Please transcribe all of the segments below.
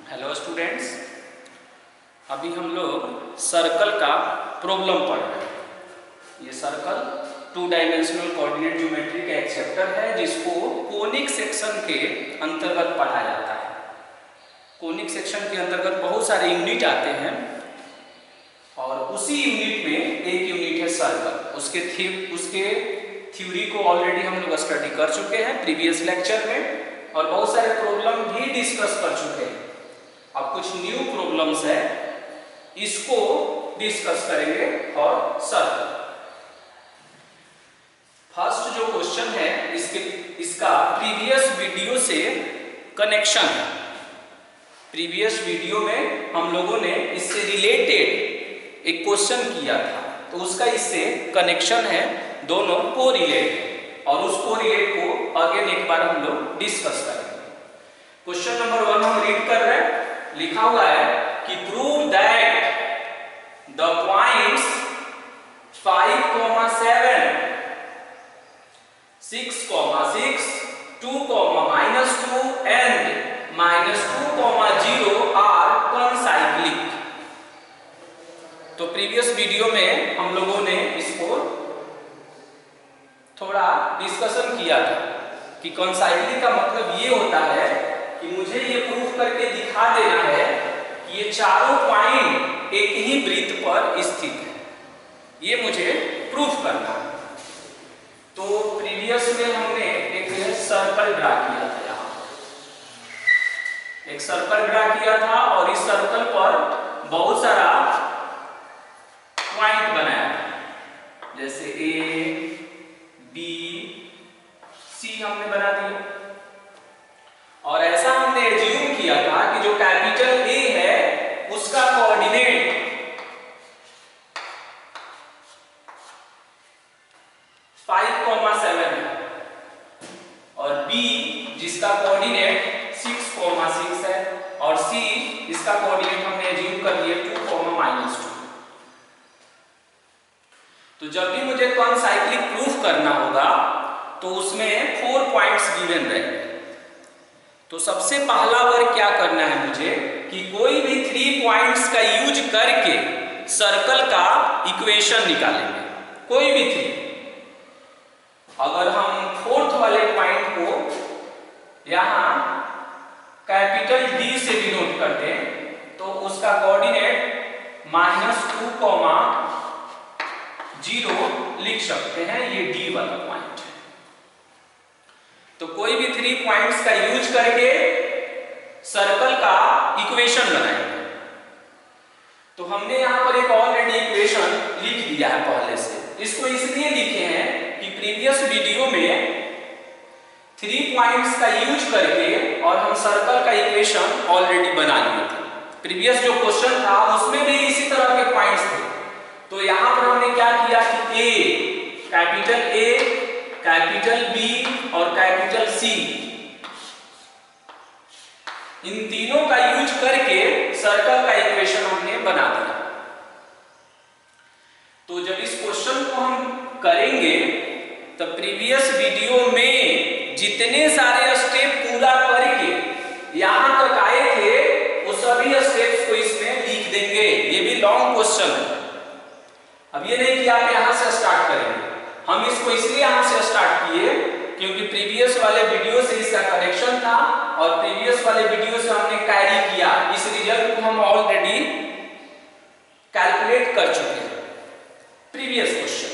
Hello students, अभी हम लोग सर्कल का प्रॉब्लम पढ़ रहे हैं। ये सर्कल 2 डायमेंशनल कोऑर्डिनेट ज्योमेट्री का एक चैप्टर है जिसको कोनिक सेक्शन के अंतर्गत पढ़ा जाता है। कोनिक सेक्शन के अंतर्गत बहुत सारे यूनिट आते हैं और उसी यूनिट में एक यूनिट है सर्कल। उसके थ्योरी को ऑलरेडी हम लोग स्टडी कर चुके हैं प्रीवियस लेक्चर में और बहुत सारे प्रॉब्लम भी डिस्कस कर चुके हैं। अब कुछ न्यू प्रॉब्लम्स है, इसको डिस्कस करेंगे और सर्कल। फर्स्ट जो क्वेश्चन है इसका प्रीवियस वीडियो से कनेक्शन है। प्रीवियस वीडियो में हम लोगों ने इससे रिलेटेड एक क्वेश्चन किया था, तो उसका इससे कनेक्शन है, दोनों को रिलेट और उस को रिलेट को अगेन एक बार हम लोग डिस्कस करेंगे। क्वेश्चन नंबर 1 हम रीड कर रहे हैं। लिखा हुआ है कि prove that the points 5, 7, 6, 6, 2, -2 and -2, 0 are concyclic. तो प्रीवियस वीडियो में हम लोगों ने इसको थोड़ा डिस्कशन किया था कि कॉन्साइक्लिक का मतलब ये होता है कि मुझे ये प्रूफ करके दिखा देना है कि ये चारों पॉइंट एक ही वृत्त पर स्थित है। ये मुझे प्रूफ करना है। तो प्रीवियस में हमने एक सर्कल ड्रा किया था, यहाँ एक सर्कल ड्रा किया था और इस सर्कल पर बहुत सारा पॉइंट बनाया था, जैसे ए, बी, सी हमने बना दिया। और ऐसा हमने एज्यूम किया था कि जो कैपिटल ए है उसका कोऑर्डिनेट 5, 7 है और बी जिसका कोऑर्डिनेट 6, 6 है और सी इसका कोऑर्डिनेट हमने एज्यूम कर लिया 2, -2। तो जब भी मुझे कॉन्साइक्लिक प्रूफ करना होगा तो उसमें 4 पॉइंट्स गिवन रहेंगे। तो सबसे पहला वर्क क्या करना है मुझे कि कोई भी 3 पॉइंट्स का यूज करके सर्कल का इक्वेशन निकालेंगे। कोई भी 3। अगर हम 4th वाले पॉइंट को यहां कैपिटल डी से डिनोट करते हैं तो उसका कोऑर्डिनेट -2, 0 लिख सकते हैं। ये डी वाला पॉइंट है। तो कोई भी 3 पॉइंट्स का यूज करके सर्कल का इक्वेशन बनाएंगे। तो हमने यहां पर एक ऑलरेडी इक्वेशन लिख दिया है पहले से। इसको इसलिए लिखे हैं कि प्रीवियस वीडियो में 3 पॉइंट्स का यूज करके और हम सर्कल का इक्वेशन ऑलरेडी बना लिए थे। प्रीवियस जो क्वेश्चन था उसमें भी इसी तरह के पॉइंट्स थे। तो यहां पर हमने क्या किया कि ए, कैपिटल बी और कैपिटल सी, इन तीनों का यूज करके सर्कल का इक्वेशन हमने बना दिया। तो जब इस क्वेश्चन को हम करेंगे तो प्रीवियस वीडियो में जितने सारे स्टेप पूरा करके यहां तक आए थे वो सभी स्टेप्स को इसमें लिख देंगे। ये भी लॉन्ग क्वेश्चन है। अब ये नहीं कि आप यहां से स्टार्ट करेंगे। हम इसको इसलिए यहां से स्टार्ट किए क्योंकि प्रीवियस वाले वीडियो से इसका कनेक्शन था और प्रीवियस वाले वीडियो से हमने कैरी किया। इस रिजल्ट को हम ऑलरेडी कैलकुलेट कर चुके हैं। प्रीवियस क्वेश्चन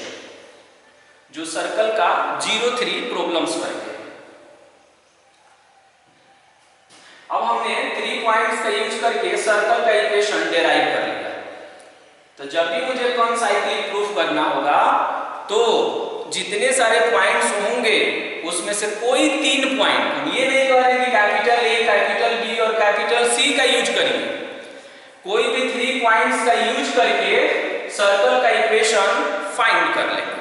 जो सर्कल का 0-3 प्रॉब्लम्स करके, अब हमने 3 पॉइंट्स का यूज करके सर्कल का इक्वेशन डेराइव कर लिया। तो जब भी मुझे कॉन्साइक्लिक प्रूफ करना होगा तो जितने सारे पॉइंट्स होंगे उसमें से कोई 3 पॉइंट, हम ये नहीं कह रहे कि कैपिटल ए, कैपिटल बी और कैपिटल सी का यूज करिए। कोई भी 3 पॉइंट्स का यूज करके सर्कल का इक्वेशन फाइंड कर लेंगे।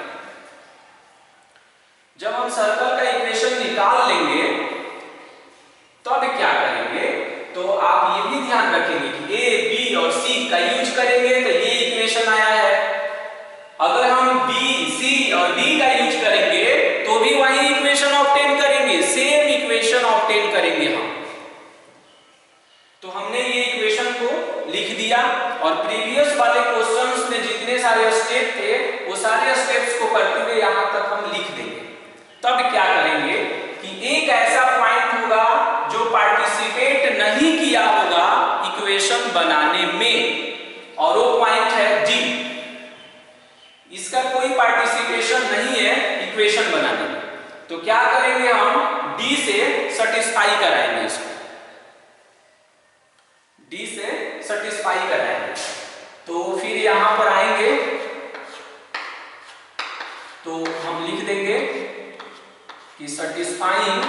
जब हम सर्कल का इक्वेशन निकाल लेंगे तब क्या करेंगे, तो आप ये भी ध्यान रखेंगे कि ए, बी और सी का यूज करेंगे तो ये इक्वेशन आया है। अगर हम बी, सी और डी का यूज करेंगे तो भी वही इक्वेशन ऑब्टेन करेंगे, सेम इक्वेशन ऑब्टेन करेंगे हम। तो हमने सारे स्टेप थे वो सारे स्टेप्स को करते हुए यहाँ तक हम लिख देंगे। तब क्या करेंगे कि एक ऐसा पॉइंट होगा जो पार्टिसिपेट नहीं किया होगा इक्वेशन बनाने में, और वो पॉइंट है डी। इसका कोई पार्टिसिपेशन नहीं है इक्वेशन बनाने में, तो क्या करेंगे हम डी से सेटिस्फाई कराएंगे इसको, डी से सेटिस्फाई कराएंगे। तो फिर यहां पर आएंगे तो हम लिख देंगे कि सेटिस्फाइंग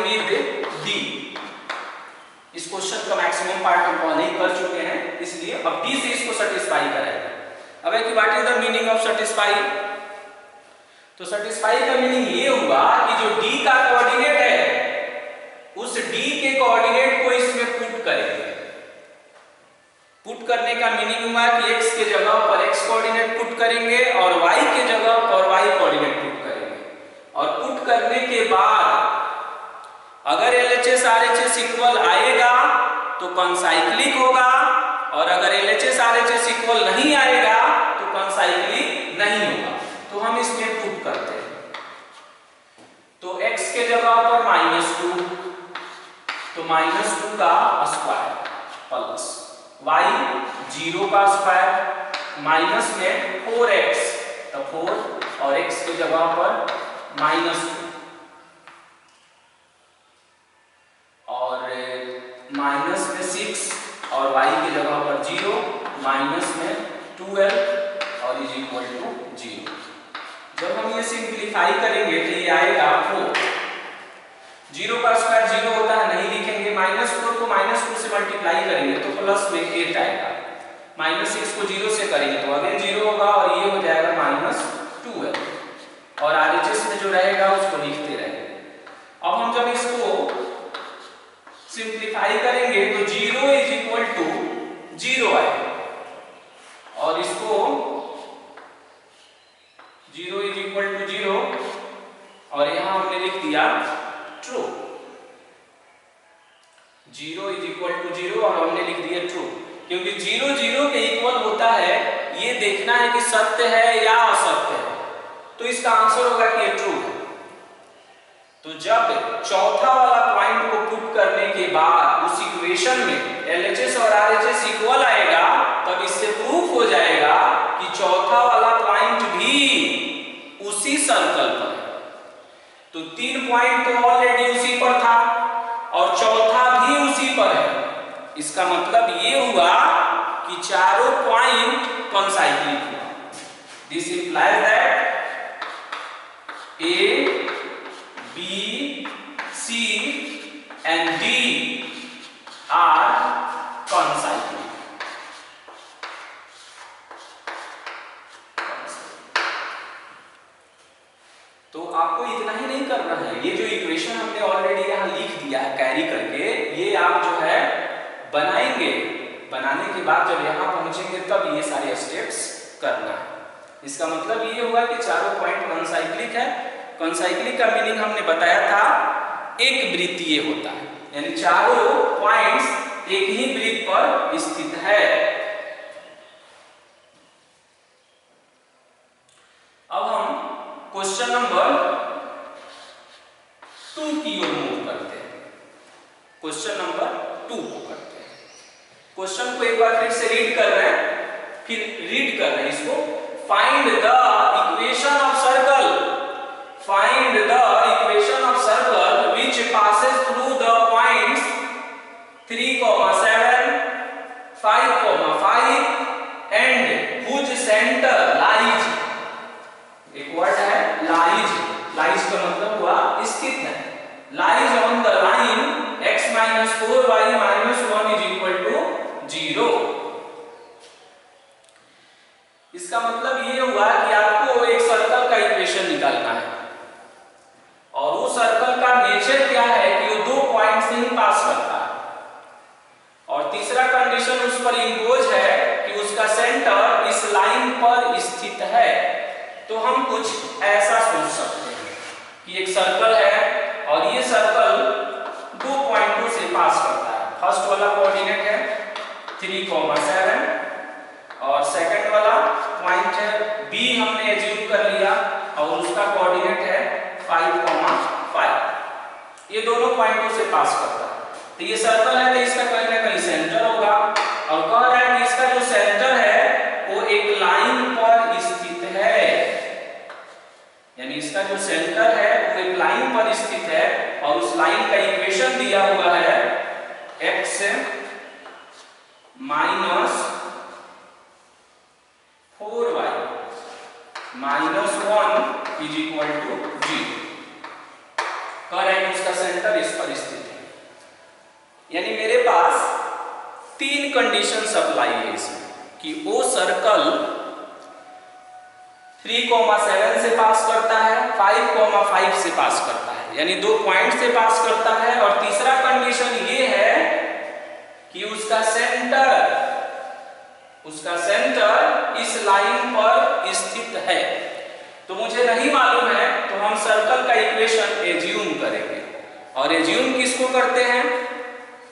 विद डी। इस क्वेश्चन का मैक्सिमम पार्ट हम पहले ही कर चुके हैं, इसलिए अब डी से इसको सेटिस्फाई कराएंगे। अब है कि what is the meaning of satisfy? तो सेटिस्फाई का मीनिंग ये हुआ कि जो डी का कोऑर्डिनेट है उस डी के कोऑर्डिनेट को इसमें पुट करेंगे। पुट करने का मीनिंग हुआ कि x के जगह पर x कोऑर्डिनेट पुट करेंगे और y के जगह पर y कोऑर्डिनेट पुट करेंगे। और पुट करने के बाद अगर LHS RHS इक्वल आएगा तो कॉन्साइक्लिक होगा, और अगर LHS RHS इक्वल नहीं आएगा तो कॉन्साइक्लिक नहीं होगा। तो हम इसमें पुट करते हैं, तो x के जगह पर -2, तो -2 का स्क्वायर प्लस y 0 का स्क्वायर माइनस में 4x, तो 4 और x के जगह पर -2 और माइनस में 6 और y की जगह पर 0 माइनस में 12 और इज इक्वल टू 0। जब हम ये सिंप्लीफाई करेंगे तो ये आएगा 4। 0 का स्क्वायर 0 होता है, नहीं लिखेंगे। -4 को -2 से मल्टीप्लाई करेंगे तो प्लस में 8 आएगा। -6 को 0 से करेंगे तो अगेन 0 होगा और ये हो जाएगा -12, और RHS में जो रहेगा उसको लिखते रहेंगे। अब हम जब इसको सिंप्लीफाई करेंगे तो 0 इज इक्वल टू 0 आएगा, और इसको 0 इज इक्वल टू 0 और यहां हमने लिख दिया ट्रू। 0 इज इक्वल टू 0 और हमने लिख दिया ट्रू, क्योंकि 0 0 के इक्वल होता है, ये देखना है कि सत्य है या असत्य है, तो इसका आंसर होगा कि ये ट्रू है। तो जब चौथा वाला पॉइंट को पुट करने के बाद उस इक्वेशन में LHS और RHS इक्वल आएगा, तब इससे प्रूफ हो जाएगा कि चौथा वाला पॉइंट भी उसी सर्कल पर है। तो 3 पॉइंट तो ऑलरेडी उसी पर था और चौथा भी उसी पर है। इसका मतलब ये हुआ कि चारों पॉइंट कॉन्साइक्लिक हुआ। This implies that A, B, C and D are concyclic. तो आपको इतना ही नहीं करना है, ये जो इक्वेशन हमने ऑलरेडी यहाँ लिख दिया है कैरी करके, ये आप जो है बनाएंगे। बनाने के बाद जब यहाँ पहुंचेंगे तब ये सारे स्टेप्स करना है। इसका मतलब ये हुआ कि चारों पॉइंट कॉन्साइक्लिक है। कॉन्साइक्लिक का मीनिंग हमने बताया था एक वृत्तीय होता है, यानी चारों पॉइंट्स एक ही वृत्त पर स्थित है। अब हम क्वेश्चन नंबर 2 की ओर मूव करते हैं। क्वेश्चन नंबर 2 को करते हैं। क्वेश्चन को एक बार फिर से रीड कर रहे हैं, फिर रीड कर रहे हैं इसको। Find the equation of circle, find the equation of circle which passes through the points 3,7, 5,5 and whose centre lies. एक वर्ड है लाइज। लाइज का मतलब हुआ स्थित है। Lies on the line x - 4y - 1 = 0। इसका मतलब ये हुआ कि आपको एक सर्कल का इक्वेशन निकालना है, और वो सर्कल का नेचर क्या है कि वो 2 पॉइंट से ही पास करता है, और तीसरा कंडीशन उस पर इंपोज है कि उसका सेंटर इस लाइन पर स्थित है। तो हम कुछ ऐसा सोच सकते हैं कि एक सर्कल है और ये सर्कल 2 पॉइंटों से पास करता है। फर्स्ट वाला कोऑर्डिनेट है 3,7 और सेकंड वाला पॉइंट है बी हमने एज्यूम कर लिया और उसका कोऑर्डिनेट है 5,5। ये दोनों पॉइंटों से पास करता है। तो ये सर्कल है तो इसका कहीं ना कहीं सेंटर होगा और कह रहा है कि इसका जो सेंटर है वो एक लाइन पर स्थित है, यानी इसका जो सेंटर है वो एक लाइन पर स्थित है और उस लाइन का इक्वेशन दिया हुआ है x minus 4y minus 1 is equal to 0। कह रहे हैं उसका सेंटर इस पर स्थित है, यानी मेरे पास तीन कंडीशन अप्लाई है इसमें कि वो सर्कल 3,7 से पास करता है, 5,5 से पास करता है, यानी दो पॉइंट से पास करता है। और तीसरा कंडीशन ये है कि उसका सेंटर इस लाइन पर स्थित है। तो मुझे नहीं मालूम है तो हम सर्कल का इक्वेशन एज्यूम करेंगे और एज्यूम किसको करते हैं,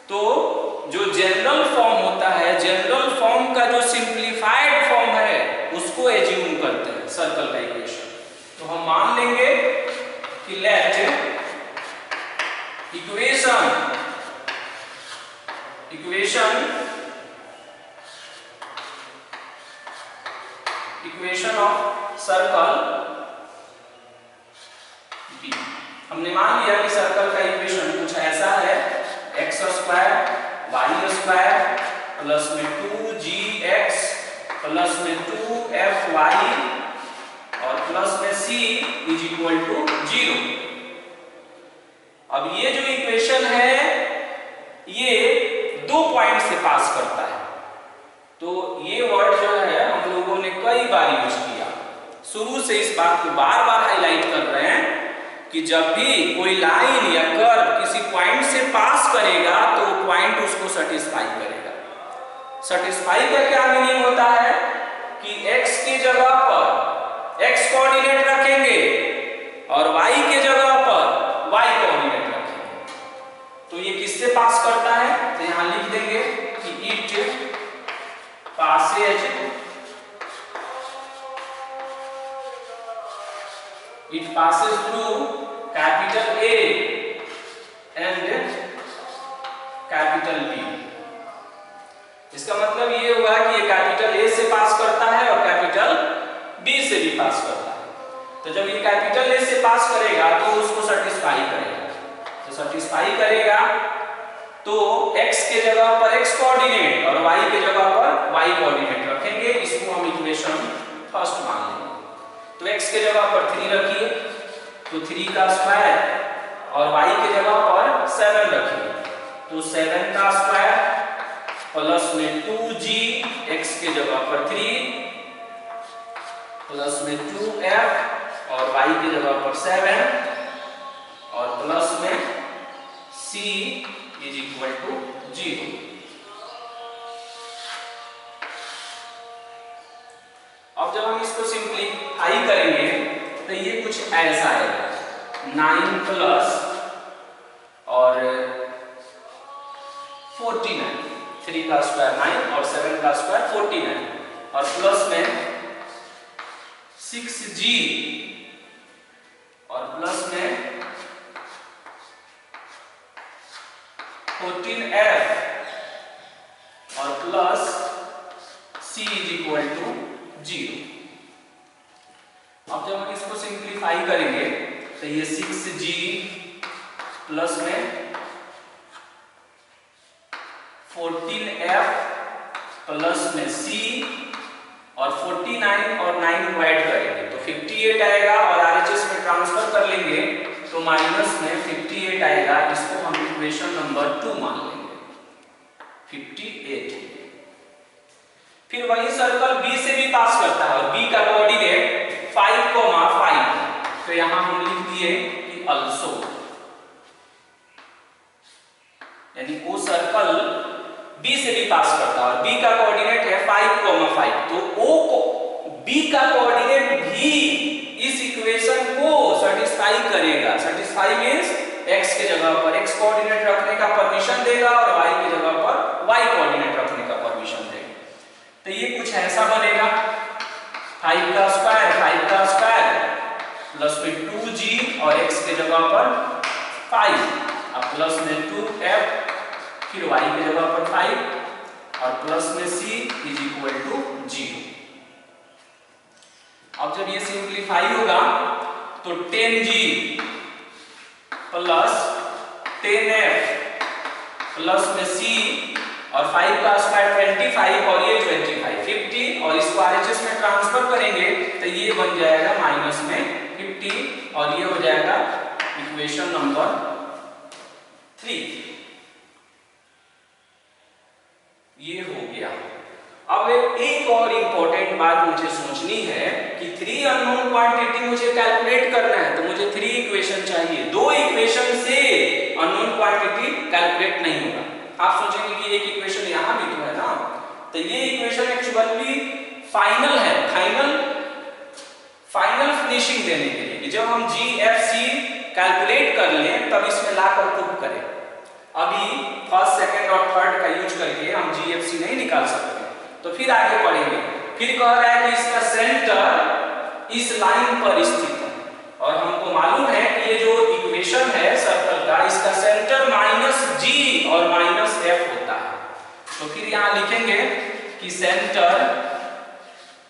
तो जो जनरल फॉर्म होता है, जनरल फॉर्म का जो सिंप्लीफाइड फॉर्म है उसको एज्यूम करते हैं सर्कल का इक्वेशन। तो हम मान लेंगे कि let equation of circle be. हमने मान लिया कि सर्कल का इक्वेशन कुछ ऐसा है x square y square plus में 2gx प्लस में 2fy और प्लस में c इज इक्वल टू 0। अब ये जो इक्वेशन है ये दो पॉइंट से पास करता है। तो ये वर्ड जो है हम लोगों ने कई बार यूज किया, शुरू से इस बात को बार बार हाईलाइट कर रहे हैं कि जब भी कोई लाइन या कर्व किसी पॉइंट से पास करेगा तो वो पॉइंट उसको सेटिस्फाई करेगा। सेटिस्फाई का क्या मीनिंग होता है कि x की जगह पर x कोऑर्डिनेट रखेंगे और y की जगह पर y कोऑर्डिनेट रखेंगे। तो ये किससे पास करता है, तो यहां लिख देंगे कि it passes through capital A and capital B। इसका मतलब ये हुआ कि ये कैपिटल A से पास करता है और कैपिटल B से भी पास करता है। तो जब ये कैपिटल A से पास करेगा तो उसको सेटिस्फाई करेगा। तो सेटिस्फाई करेगा तो x के जगह पर x कोऑर्डिनेट और y के जगह पर y कोऑर्डिनेट रखेंगे। इसको हम इक्वेशन फर्स्ट मान लेंगे। तो x के जगह पर 3 रखिए तो 3 का स्क्वायर और y के जगह पर 7 रखिए तो 7 का स्क्वायर प्लस में 2g x के जगह पर 3 प्लस में 2f और y की जगह पर 7 और प्लस में c इज इक्वल टू 0। अब जब हम इसको सिंप्लीफाई करेंगे तो ये कुछ ऐसा है 9 प्लस और 49, 3 का स्क्वायर 9 और 7 का स्क्वायर 49 और प्लस में 6g और प्लस में 14f और plus c is equal to 0। अब जब हम इसको सिंप्लीफाई करेंगे तो ये 6g प्लस में 14f प्लस में c और 49 और 9 को ऐड करेंगे तो 58 आएगा और RHS में ट्रांसफर कर लेंगे तो माइनस में 58 आएगा। इसको हम इक्वेशन नंबर 2 मान लेंगे 58। फिर वही सर्कल B से भी पास करता है और B का कोऑर्डिनेट 5,5 तो यहां हम लिख दिए कि अल्सो, यानी वो सर्कल B से भी पास करता है और B का कोऑर्डिनेट है 5,5 तो B का कोऑर्डिनेट भी इस इक्वेशन को सेटिस्फाई करेगा। सेटिस्फाई मींस x के जगह पर x कोऑर्डिनेट रखने का परमिशन देगा और y की जगह पर y कोऑर्डिनेट रखने का परमिशन कुछ ऐसा बनेगा, 5 का स्क्वायर प्लस में 2g और x के जगह पर 5, अब प्लस में 2f, फिर y के जगह पर 5 और प्लस में c इज इक्वल टू 0। अब जब ये सिंप्लीफाई होगा तो 10g प्लस 10f प्लस में c और 5 का स्क्वायर 25 और ये 25 50 और इसको RHS में ट्रांसफर करेंगे तो ये बन जाएगा माइनस में 50 और ये हो जाएगा इक्वेशन नंबर 3। ये हो गया। अब एक और इंपॉर्टेंट बात मुझे सोचनी है कि 3 अननोन क्वांटिटी मुझे कैलकुलेट करना है तो मुझे 3 इक्वेशन चाहिए। 2 इक्वेशन से अननोन क्वांटिटी कैलकुलेट नहीं होगा। आप सोचेंगे कि एक इक्वेशन यहां भी तो है ना, तो ये इक्वेशन एक्चुअली फाइनल है, फाइनल फिनिशिंग देने के लिए कि जब हम GFC कैलकुलेट कर लें तब इसमें लाकर प्रूव करें। अभी फर्स्ट, सेकंड और थर्ड का यूज करके हम GFC नहीं निकाल सकते, तो फिर आगे पढ़ेंगे। फिर कह रहा है कि इसका सेंटर इस लाइन पर स्थित है और हमको मालूम है कि ये जो इक्वेशन है सर्कल का, इसका सेंटर -g और -f होता है। तो फिर यहाँ लिखेंगे कि सेंटर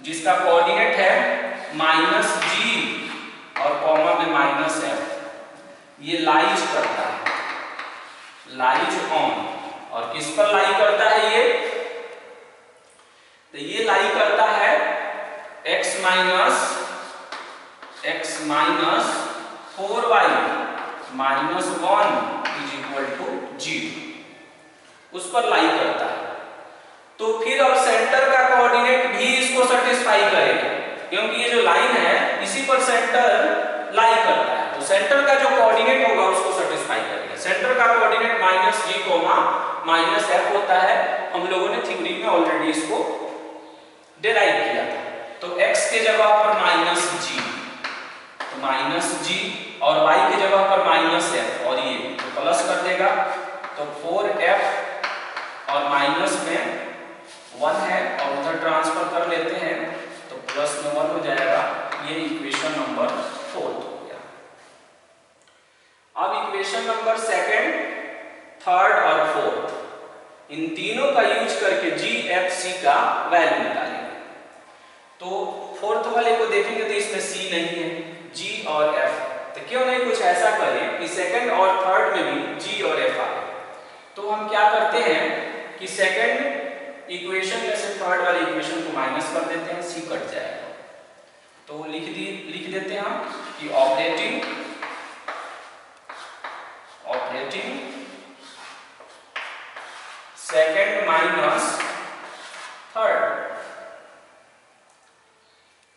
जिसका कोऑर्डिनेट है -g और कॉमा में -f, ये लाइज करता है, लाइज ऑन। और किस पर लाई करता है ये? तो ये लाई करता है x minus 4y minus 1 is equal to 0, उस पर लाई करता है। तो फिर अब सेंटर का कोऑर्डिनेट भी इसको सेटिस्फाई करेगा, क्योंकि ये जो लाइन है इसी पर सेंटर लाई करता है, तो सेंटर का जो कोऑर्डिनेट होगा उसको सेटिस्फाई करेगा। सेंटर का कोऑर्डिनेट -g, -f होता है। हम लोगों ने थ्योरी में ऑलरेडी इसको डिराइव किया था। तो x के जगह पर -g, तो -g और y के जगह पर -f और ये तो प्लस कर देगा, तो 4f और माइनस में 1 है और उधर ट्रांसफर कर लेते हैं तो प्लस में 1 हो जाएगा। ये इक्वेशन नंबर 4 हो गया। अब इक्वेशन नंबर 2, 3 और 4 इन तीनों का यूज करके GFC का वैल्यू निकालेंगे। तो 4th वाले को देखेंगे तो इसमें C नहीं है, G और F, तो क्यों नहीं कुछ ऐसा करें कि 2nd और 3rd में भी G और F आए। तो हम क्या करते हैं कि 2nd इक्वेशन में से 3rd वाले इक्वेशन को माइनस कर देते हैं, C कट जाएगा। तो लिख देते हैं हम कि ऑपरेटिंग 2nd माइनस 3rd,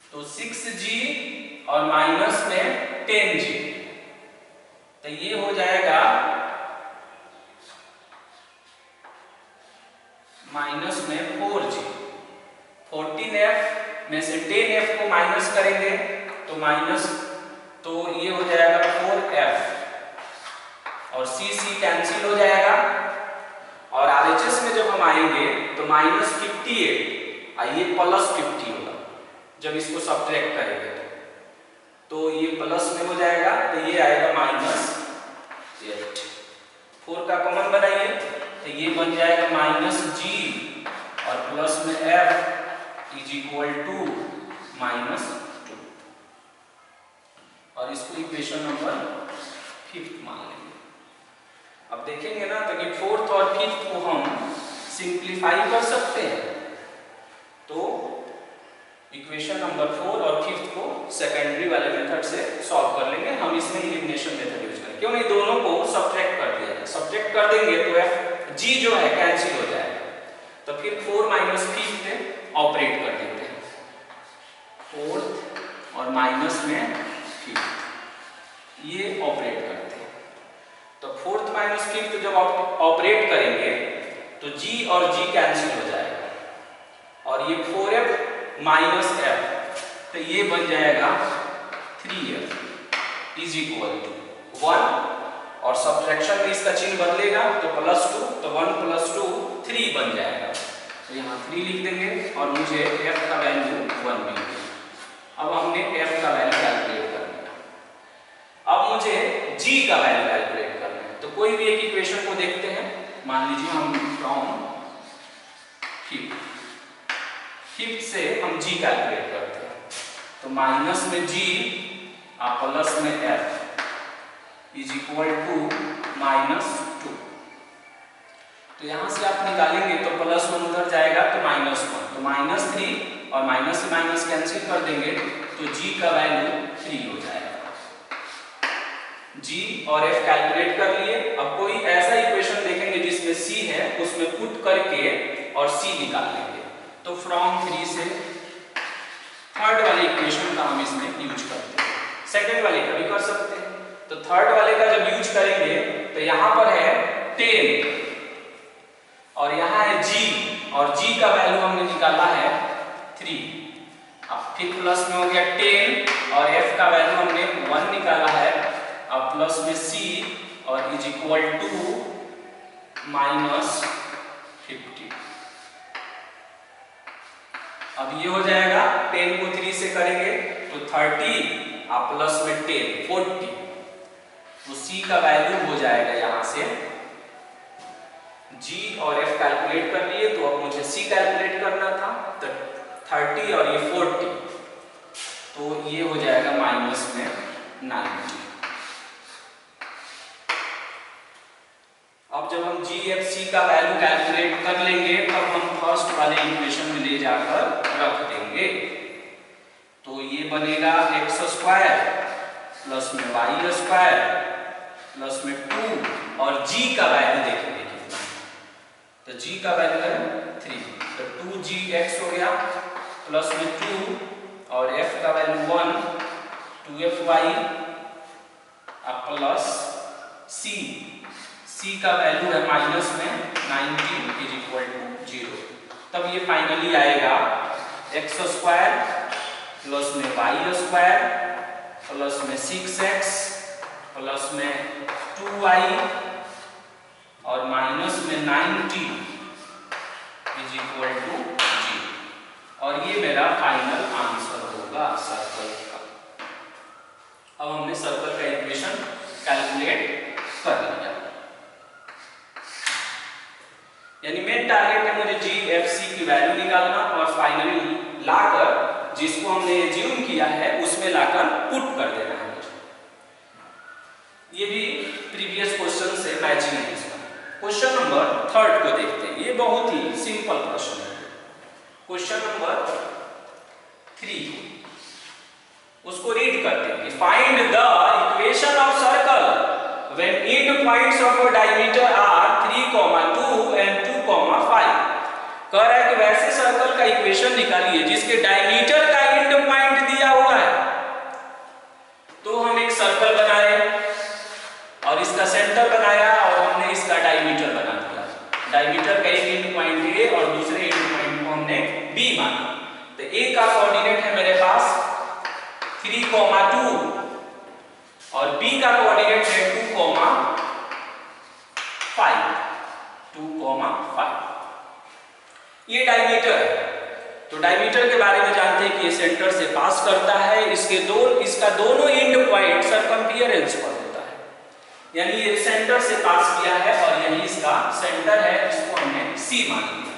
तो 6g और माइनस में 10g, तो ये हो जाएगा माइनस में 4g। 14f में से 10f को माइनस करेंगे तो माइनस, तो ये हो जाएगा 4f और c कैंसिल हो जाएगा। और RHS में जब हम आएंगे तो -58 और ये +50 होगा जब इसको सब्ट्रैक्ट करेंगे तो ये प्लस में हो जाएगा, तो ये आएगा -8। 4 का कॉमन बनाइए तो ये बन जाएगा -g और प्लस में f इज इक्वल टू -2 और इसको इक्वेशन नंबर 5 मान लेंगे। अब देखेंगे ना तो कि 4th और 5th को हम सिंप्लीफाई कर सकते हैं, तो इक्वेशन नंबर 4 और 5th को सेकेंडरी वाले मेथड से सॉल्व कर लेंगे। हम इसमें एलिमिनेशन मेथड यूज करेंगे, क्यों नहीं दोनों को सब्ट्रैक्ट कर दिया जाए। सब्ट्रैक्ट कर देंगे तो g जो है कैंसिल हो जाएगा, तो फिर 4 माइनस 5 पे ऑपरेट कर देते हैं, 4th और माइनस में 5 ये ऑपरेट करते हैं। तो 4th माइनस 5 जब ऑपरेट करेंगे तो g और g कैंसिल हो जाएगा और ये 4f माइनस f, तो ये बन जाएगा 3f इज इक्वल टू 1 और सब्ट्रैक्शन में इसका चिन्ह बदलेगा तो +2, तो 1 + 2 3 बन जाएगा। तो यहाँ 3 लिख देंगे और मुझे f का वैल्यू 1 मिल गया। अब हमने f का वैल्यू कैलकुलेट कर लिया। अब मुझे g का वैल्यू कैलकुलेट करना है। तो कोई भी एक इक्वेशन को देखते हैं। मान लीजिए हम फ्रॉम फिफ्थ से हम g कैलकुलेट करते हैं। तो माइनस में g और प्लस में f इज इक्वल टू -2। तो यहाँ से आप निकालेंगे तो +1 उधर जाएगा तो -1, तो -3 और माइनस से माइनस कैंसिल कर देंगे तो g का वैल्यू 3 हो जाएगा। g और f कैलकुलेट कर लिए। अब कोई ऐसा इक्वेशन देखेंगे जिसमें c है, उसमें पुट करके और c निकाल लेंगे। तो फ्रॉम 3 से थर्ड वाले इक्वेशन का हम इसमें यूज करते हैं। सेकंड वाले का भी कर सकते हैं। तो थर्ड वाले का जब यूज करेंगे तो यहाँ पर है 10 और यहाँ है g और g का वैल्यू हमने निकाला है 3। अब फिर प्लस में हो गया 10 और f का वैल्यू हमने 1 निकाला है। अब प्लस में c और इज इक्वल टू -50। अब ये हो जाएगा 10 को 3 से करेंगे तो 30 और प्लस में 10 40। तो c का वैल्यू हो जाएगा यहाँ से। g और f कैलकुलेट कर लिए तो अब मुझे c कैलकुलेट करना था। तो 30 और ये 40, तो ये हो जाएगा माइनस में 90। अब जब हम g f c का वैल्यू कैलकुलेट कर लेंगे तब हम फर्स्ट वाले इक्वेशन में ले जाकर रख देंगे। तो ये बनेगा x² प्लस में y² प्लस में 2 और g का वैल्यू देखेंगे कितना है। तो g का वैल्यू है 3, तो 2gx हो गया प्लस में 2 और f का वैल्यू 1 2fy प्लस c का वैल्यू है माइनस में 90 इज इक्वल टू 0। तब ये फाइनली आएगा x² प्लस में y² प्लस में 6x प्लस में 2y और माइनस में 90 इज इक्वल टू 0। और ये मेरा फाइनल आंसर होगा सर्कल का। अब हमने सर्कल का इक्वेशन कैलकुलेट कर लिया। यानी मेन टारगेट है मुझे g f c की वैल्यू निकालना और फाइनली लाकर जिसको हमने एज्यूम किया है उसमें लाकर पुट कर देना है। ये भी प्रीवियस क्वेश्चन से मैचिंग है इसका। क्वेश्चन नंबर 3 को देखते हैं। ये बहुत ही सिंपल प्रश्न है। क्वेश्चन नंबर 3 उसको रीड करते हैं। Find the equation of circle when end points of a diameter are 3, 2 and 2, 5। कह रहा है कि वैसे सर्कल का इक्वेशन निकालिए जिसके डायमीटर का एंड पॉइंट दिया हुआ है। तो हम एक सर्कल बनाए और इसका सेंटर बनाया और हमने इसका डायमीटर बना दिया। डायमीटर का एक एंड पॉइंट ए और दूसरे एंड पॉइंट को हमने बी माना। तो ए का कोऑर्डिनेट है मेरे पास 3, 2 और बी का कोऑर्डिनेट है 2, 5। ये डायमीटर है। तो डायमीटर के बारे में जानते हैं कि ये सेंटर से पास करता है। इसका दोनों एंड पॉइंट सरकमफिरेंस पर होता है। यानी ये सेंटर से पास किया है और यही इसका सेंटर है, इसको हमने C मान लिया।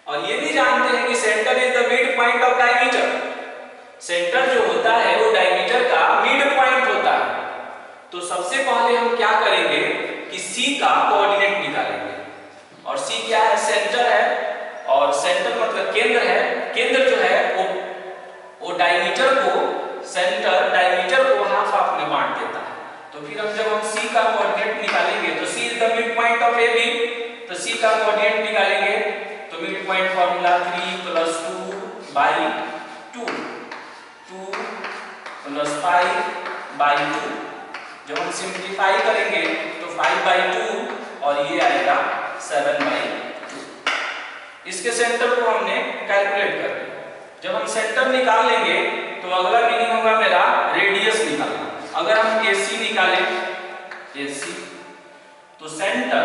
और ये भी जानते हैं कि centre is the mid point of diameter. Centre जो होता है वो डायमीटर का मिड पॉइंट होता है। तो सबसे पहले हम क्या करेंगे कि C का कोऑर्डिनेट निकालेंगे। और C क्या है? सेंटर है। और सेंटर मतलब केंद्र है। केंद्र जो है वो डायमीटर को हाफ हाफ में बांट देता है। तो फिर जब हम C का कोऑर्डिनेट निकालेंगे तो C is the mid point of AB। तो C का कोऑर्डिनेट निकालेंगे तो मिड पॉइंट फार्मूला 3 + 2/2 2 + 5/2। जब हम सिंप्लीफाई करेंगे तो 5/2 और ये आएगा 7/2। इसके सेंटर को हमने कैलकुलेट कर लिया। जब हम सेंटर निकाल लेंगे तो अगला मीनिंग होगा मेरा रेडियस निकालना। अगर हम AC निकालें AC तो सेंटर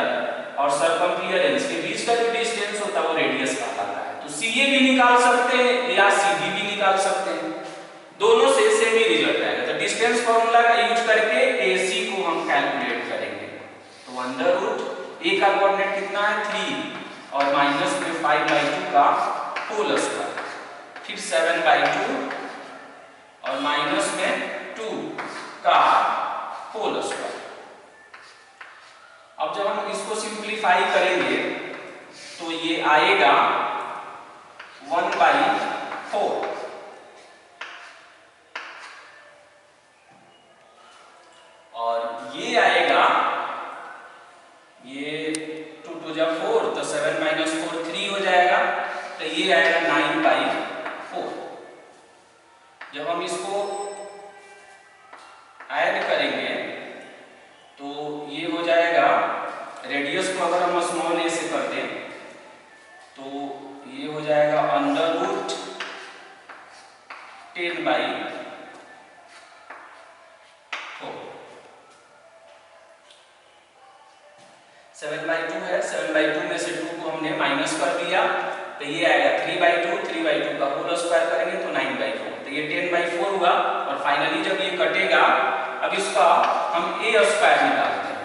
और सर्कमफ्रेंस के बीच का जो डिस्टेंस होता है वो रेडियस कहलाता है। तो CA भी निकाल सकते हैं या CD भी निकाल सकते हैं, दोनों से सेम ही रिजल्ट आएगा। तो डिस्टेंस फॉर्मूला का यूज करके AC को हम कैलकुलेट करेंगे। तो अंडर रूट A का कोऑर्डिनेट कितना है 3 और माइनस में 5/2 का होल स्क्वायर, फिर 7/2 और माइनस में 2 का होल स्क्वायर। अब जब हम इसको सिंप्लीफाई करेंगे तो ये आएगा 1/4 और ये आएगा, ये 2 2 जा 4 तो 7 - 4 3 हो जाएगा, तो ये आएगा 9/4। जब हम इसको ऐड करेंगे तो ये हो जाएगा, रेडियस को अगर हम स्मॉल a से कर दें तो ये हो जाएगा अंडर रूट 10/4। 7/2 है, 7/2 में से 2 को हमने माइनस कर दिया तो ये आएगा 3/2, 3/2 का होल स्क्वायर करेंगे तो 9/4, तो ये 10/4 हुआ। और फाइनली जब ये कटेगा, अब इसका हम a स्क्वायर निकालते हैं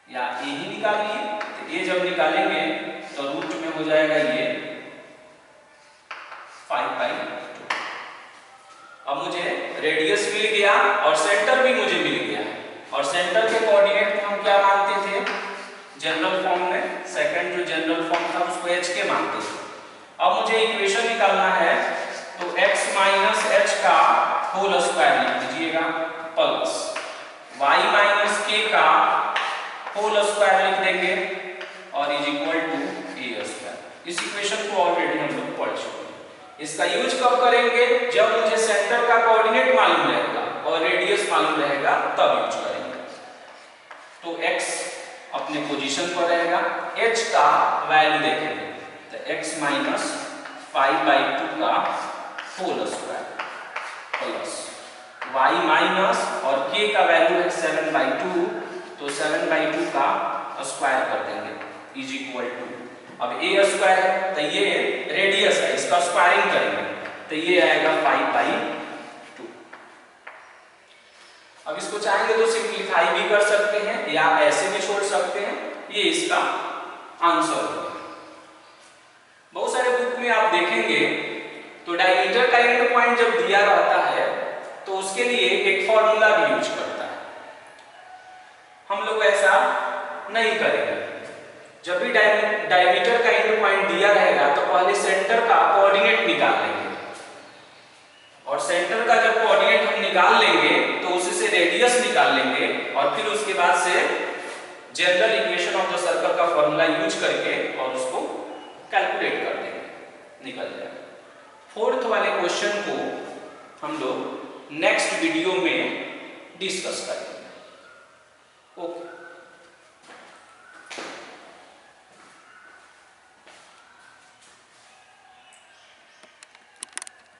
या a ही निकालिए, तो a जब निकालेंगे तो रूट में हो जाएगा ये 5/2। अब मुझे रेडियस मिल गया और सेंटर भी मुझे मिल गया, और सेंटर के कोऑर्डिनेट को हम क्या मानते थे जनरल फॉर्म में, सेकंड जो जनरल फॉर्म था उसको h के मानते थे। अब मुझे इक्वेशन निकालना है तो x - h का होल स्क्वायर लिख दीजिएगा प्लस y - k का होल स्क्वायर लिख देंगे और is equal to a square. इस इक्वेशन को ऑलरेडी हम लोग पढ़ चुके हैं। इसका यूज कब करेंगे, जब मुझे सेंटर का कोऑर्डिनेट मालूम रहेगा और रेडियस मालूम रहेगा तब यूज करेंगे। तो x अपने पोजीशन पर रहेगा, h का वैल्यू देखेंगे तो x - 5/2 का whole square plus y minus और k का वैल्यू है 7/2, तो 7/2 का स्क्वायर कर देंगे इज इक्वल टू, अब a स्क्वायर है तो ये रेडियस है, इसका स्क्वायरिंग करेंगे तो ये आएगा 5/2। अब इसको चाहेंगे तो सिंप्लीफाई भी कर सकते हैं या ऐसे भी छोड़ सकते हैं, ये इसका आंसर होगा। बहुत सारे बुक में आप देखेंगे तो डायमीटर का एंड पॉइंट जब दिया रहता है तो उसके लिए एक फॉर्मूला भी यूज करता है। हम लोग ऐसा नहीं करेंगे। जब भी डायमीटर का एंड पॉइंट दिया रहेगा तो पहले सेंटर का कोऑर्डिनेट निकाल लेंगे, और सेंटर का जब कोऑर्डिनेट हम निकाल लेंगे तो उससे रेडियस निकाल लेंगे और फिर उसके बाद से general equation of the circle का फॉर्मूला यूज करके और उसको कैलकुलेट कर देंगे, निकल जाएगा। फोर्थ वाले क्वेश्चन को हम लोग नेक्स्ट वीडियो में डिस्कस करेंगे।